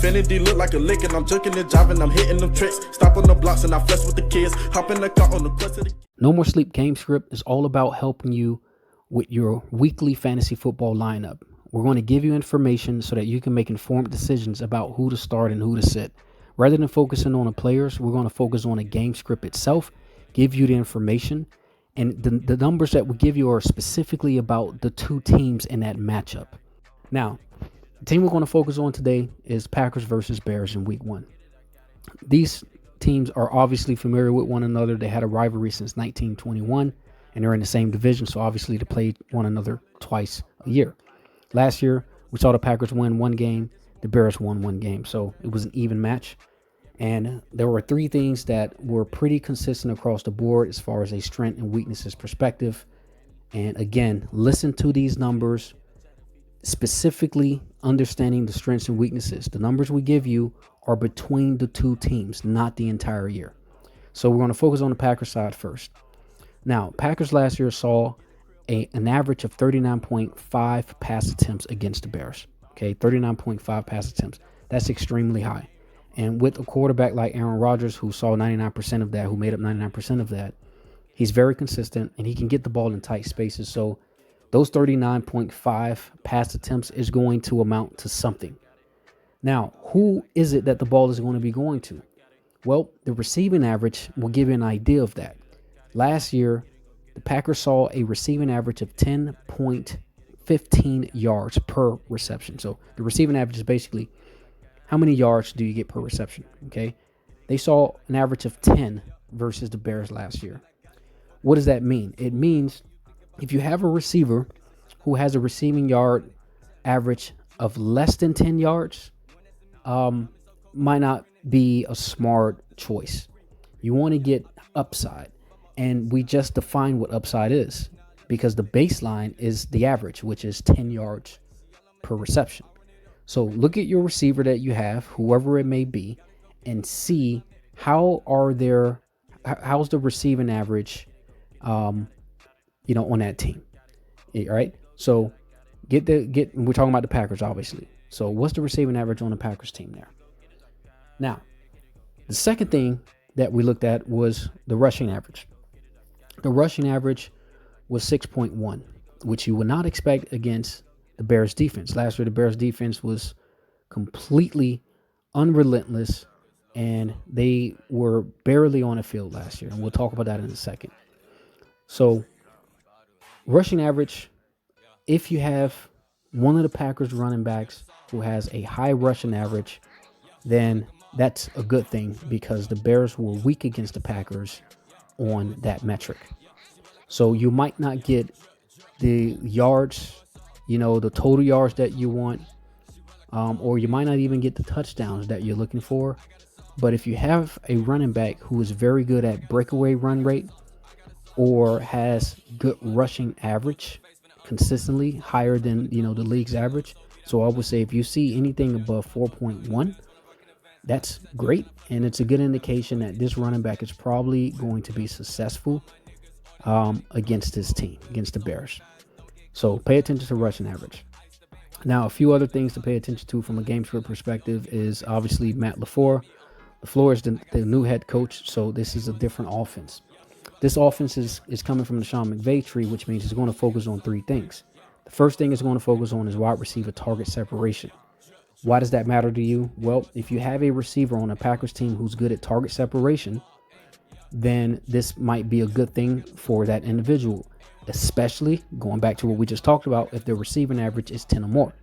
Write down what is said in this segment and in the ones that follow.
Infinity look like a lick and I'm jerking and jiving, I'm hitting them tricks. Stop on the blocks and I flex with the kids. Hop in the car on the quest of the... No More Sleep Game Script is all about helping you with your weekly fantasy football lineup. We're going to give you information so that you can make informed decisions about who to start and who to sit. Rather than focusing on the players, we're going to focus on the game script itself, give you the information, and the numbers that we give you are specifically about the two teams in that matchup. Now, the team we're going to focus on today is Packers versus Bears in week 1. These teams are obviously familiar with one another. They had a rivalry since 1921, and they're in the same division, so obviously they played one another twice a year. Last year, we saw the Packers win one game, the Bears won one game, so it was an even match. And there were 3 things that were pretty consistent across the board as far as a strength and weaknesses perspective. And again, listen to these numbers, specifically understanding the strengths and weaknesses. The numbers we give you are between the two teams, not the entire year. So we're going to focus on the Packers side first. Now, Packers last year saw an average of 39.5 pass attempts against the Bears. Okay, 39.5 pass attempts. That's extremely high. And with a quarterback like Aaron Rodgers, who saw 99% of that, who made up 99% of that, he's very consistent and he can get the ball in tight spaces. So those 39.5 pass attempts is going to amount to something. Now, who is it that the ball is going to be going to? Well, the receiving average will give you an idea of that. Last year, the Packers saw a receiving average of 10.15 yards per reception. So the receiving average is basically how many yards do you get per reception, okay? They saw an average of 10 versus the Bears last year. What does that mean? It means if you have a receiver who has a receiving yard average of less than 10 yards, might not be a smart choice. You want to get upside. And we just define what upside is because the baseline is the average, which is 10 yards per reception. So look at your receiver that you have, whoever it may be, and see how's the receiving average, on that team. All right. So we're talking about the Packers, obviously. So what's the receiving average on the Packers team there? Now, the second thing that we looked at was the rushing average. The rushing average was 6.1, which you would not expect against the Bears defense. Last year, the Bears defense was completely unrelentless, and they were barely on the field last year. And we'll talk about that in a second. So rushing average, if you have one of the Packers running backs who has a high rushing average, then that's a good thing because the Bears were weak against the Packers on that metric. So you might not get the yards, the total yards that you want, or you might not even get the touchdowns that you're looking for. But if you have a running back who is very good at breakaway run rate or has good rushing average consistently higher than, the league's average. So I would say if you see anything above 4.1, that's great. And it's a good indication that this running back is probably going to be successful against this team, against the Bears. So pay attention to rushing average. Now, a few other things to pay attention to from a game script perspective is obviously Matt LaFleur. LaFleur is the new head coach, so this is a different offense. This offense is coming from the Sean McVay tree, which means it's going to focus on 3 things. The first thing it's going to focus on is wide receiver target separation. Why does that matter to you? Well, if you have a receiver on a Packers team who's good at target separation, then this might be a good thing for that individual, especially going back to what we just talked about, if their receiving average is 10 or more.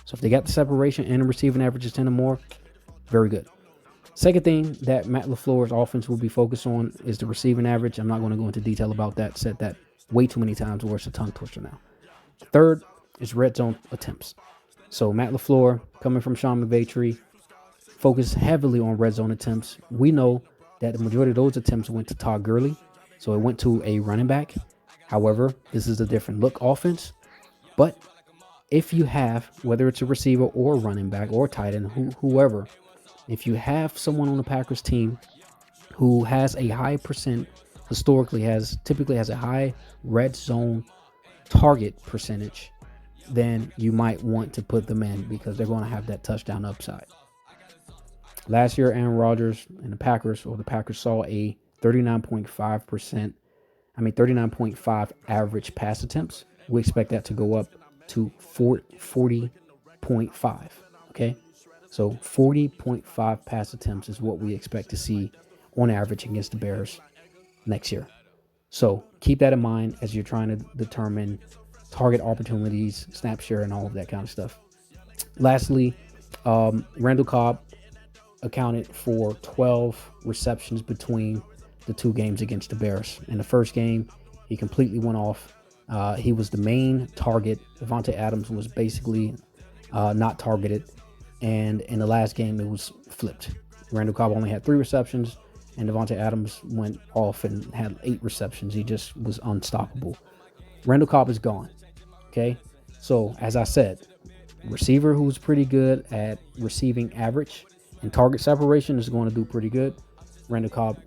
So if they got the separation and the receiving average is 10 or more, very good. Second thing that Matt LaFleur's offense will be focused on is the receiving average. I'm not going to go into detail about that. Said that way too many times where it's a tongue twister now. Third is red zone attempts. So Matt LaFleur, coming from Sean McVay tree, focused heavily on red zone attempts. We know that the majority of those attempts went to Todd Gurley, so it went to a running back. However, this is a different look offense. But if you have, whether it's a receiver or a running back or tight end, whoever, if you have someone on the Packers team who has a high percent, typically has a high red zone target percentage, then you might want to put them in because they're going to have that touchdown upside. Last year, Aaron Rodgers and the Packers saw a 39.5 average pass attempts. We expect that to go up to 40.5. Okay. So 40.5 pass attempts is what we expect to see on average against the Bears next year. So keep that in mind as you're trying to determine target opportunities, snap share, and all of that kind of stuff. Lastly, Randall Cobb accounted for 12 receptions between the two games against the Bears. In the first game, he completely went off. He was the main target. Devontae Adams was basically not targeted. And in the last game, it was flipped. Randall Cobb only had 3 receptions, and Devontae Adams went off and had 8 receptions. He just was unstoppable. Randall Cobb is gone. Okay? So, as I said, receiver who's pretty good at receiving average and target separation is going to do pretty good. Randall Cobb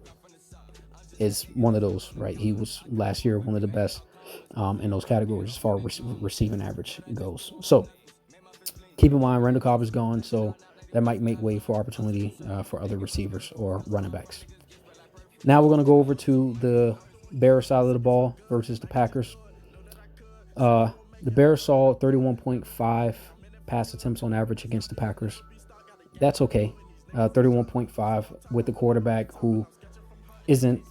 is one of those, right? He was last year one of the best in those categories as far as receiving average goes. So keep in mind, Randall Cobb is gone, so that might make way for opportunity for other receivers or running backs. Now we're going to go over to the Bears side of the ball versus the Packers. The Bears saw 31.5 pass attempts on average against the Packers. That's okay. 31.5 with the quarterback who isn't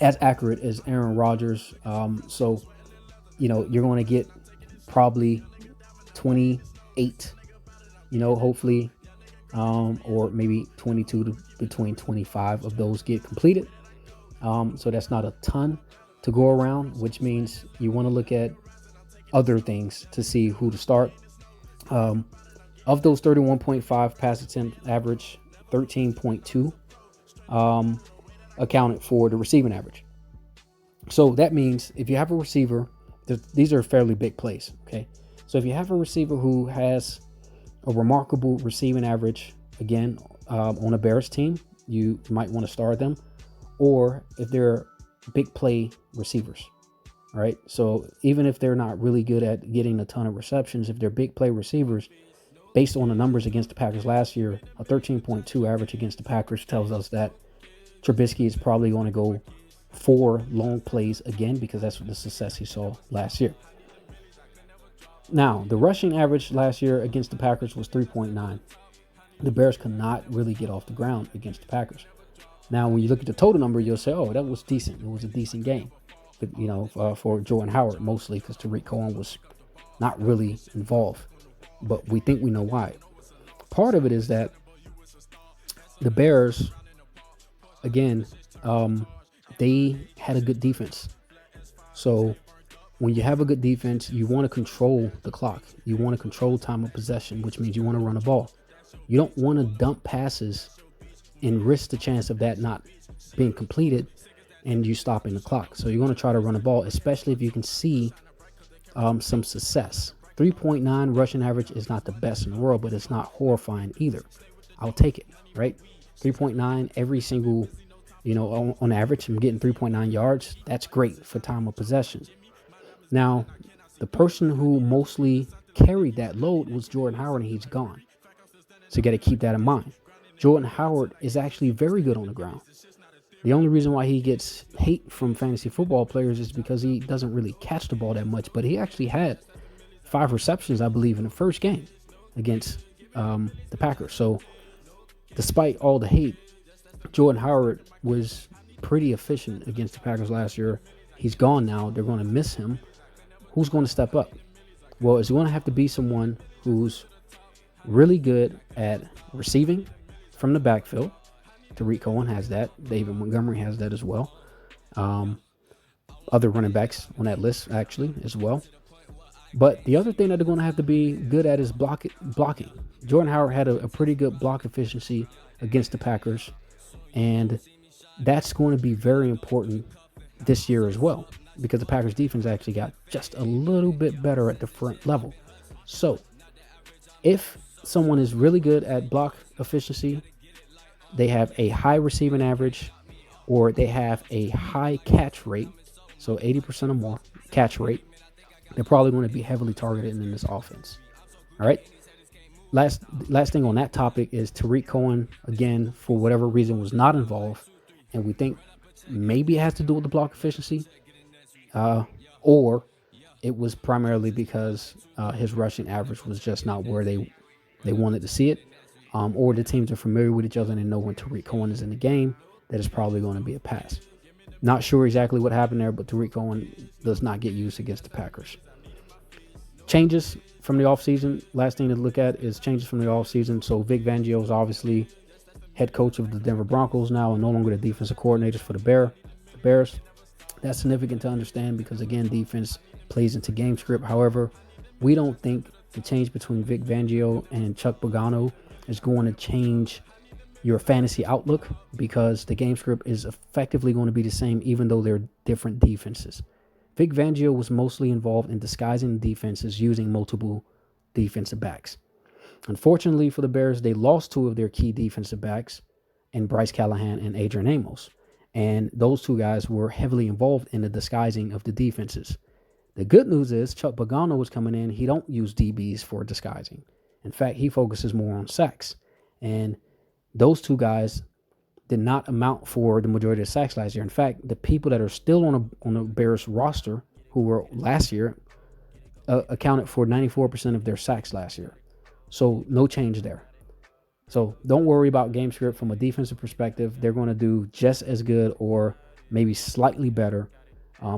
as accurate as Aaron Rodgers. So, you're going to get probably 28, hopefully, or maybe 22 to between 25 of those get completed. So that's not a ton to go around, which means you want to look at other things to see who to start. Of those 31.5 pass attempt average, 13.2 accounted for the receiving average. So that means if you have a receiver, these are fairly big plays, okay? So if you have a receiver who has a remarkable receiving average, again, on a Bears team, you might want to start them. Or if they're big play receivers, all right? So even if they're not really good at getting a ton of receptions, if they're big play receivers, based on the numbers against the Packers last year, a 13.2 average against the Packers tells us that Trubisky is probably going to go 4 long plays again because that's what the success he saw last year. Now, the rushing average last year against the Packers was 3.9. The Bears could not really get off the ground against the Packers. Now, when you look at the total number, you'll say, oh, that was decent. It was a decent game, for Jordan Howard mostly because Tariq Cohen was not really involved. But we think we know why. Part of it is that the Bears, again, they had a good defense. So when you have a good defense, you want to control the clock. You want to control time of possession, which means you want to run a ball. You don't want to dump passes and risk the chance of that not being completed and you stopping the clock. So you're going to try to run a ball, especially if you can see some success. 3.9 rushing average is not the best in the world, but it's not horrifying either. I'll take it, right? 3.9 every single, on average, I'm getting 3.9 yards. That's great for time of possession. Now, the person who mostly carried that load was Jordan Howard, and he's gone. So you got to keep that in mind. Jordan Howard is actually very good on the ground. The only reason why he gets hate from fantasy football players is because he doesn't really catch the ball that much, but he actually had 5 receptions, I believe, in the first game against the Packers. So despite all the hate, Jordan Howard was pretty efficient against the Packers last year. He's gone now. They're going to miss him. Who's going to step up? Well, it's going to have to be someone who's really good at receiving from the backfield. Tariq Cohen has that. David Montgomery has that as well. Other running backs on that list, actually, as well. But the other thing that they're going to have to be good at is blocking. Jordan Howard had a pretty good block efficiency against the Packers, and that's going to be very important this year as well because the Packers defense actually got just a little bit better at the front level. So if someone is really good at block efficiency, they have a high receiving average, or they have a high catch rate, so 80% or more catch rate, they're probably going to be heavily targeted in this offense. All right. last thing on that topic is Tariq Cohen, again, for whatever reason, was not involved. And we think maybe it has to do with the block efficiency, or it was primarily because his rushing average was just not where they wanted to see it, or the teams are familiar with each other and they know when Tariq Cohen is in the game that it's probably going to be a pass. Not sure exactly what happened there, but Tariq Cohen does not get used against the Packers. Changes from the offseason. Last thing to look at is changes from the offseason. So Vic Fangio is obviously head coach of the Denver Broncos now and no longer the defensive coordinators for the Bears. That's significant to understand because, again, defense plays into game script. However, we don't think the change between Vic Fangio and Chuck Pagano is going to change your fantasy outlook because the game script is effectively going to be the same even though they're different defenses. Vic Fangio was mostly involved in disguising defenses using multiple defensive backs. Unfortunately for the Bears, they lost two of their key defensive backs in Bryce Callahan and Adrian Amos. And those two guys were heavily involved in the disguising of the defenses. The good news is Chuck Pagano was coming in. He don't use DBs for disguising. In fact, he focuses more on sacks. And those two guys did not amount for the majority of sacks last year. In fact, the people that are still on the Bears roster who were last year accounted for 94% of their sacks last year. So no change there. So don't worry about game script from a defensive perspective. They're going to do just as good or maybe slightly better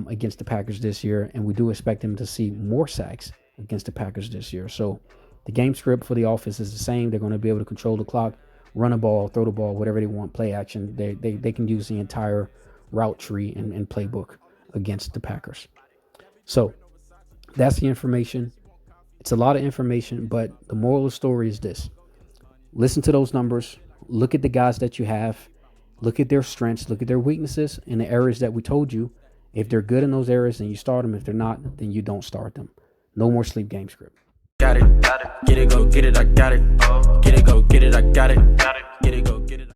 against the Packers this year. And we do expect them to see more sacks against the Packers this year. So the game script for the offense is the same. They're going to be able to control the clock, run a ball, throw the ball, whatever they want, play action. They can use the entire route tree and playbook against the Packers. So that's the information. It's a lot of information, but the moral of the story is this. Listen to those numbers. Look at the guys that you have. Look at their strengths. Look at their weaknesses and the areas that we told you. If they're good in those areas, then you start them. If they're not, then you don't start them. No more sleep game script. Got it. Get it, go get it, I got it. Get it, go get it, I got it.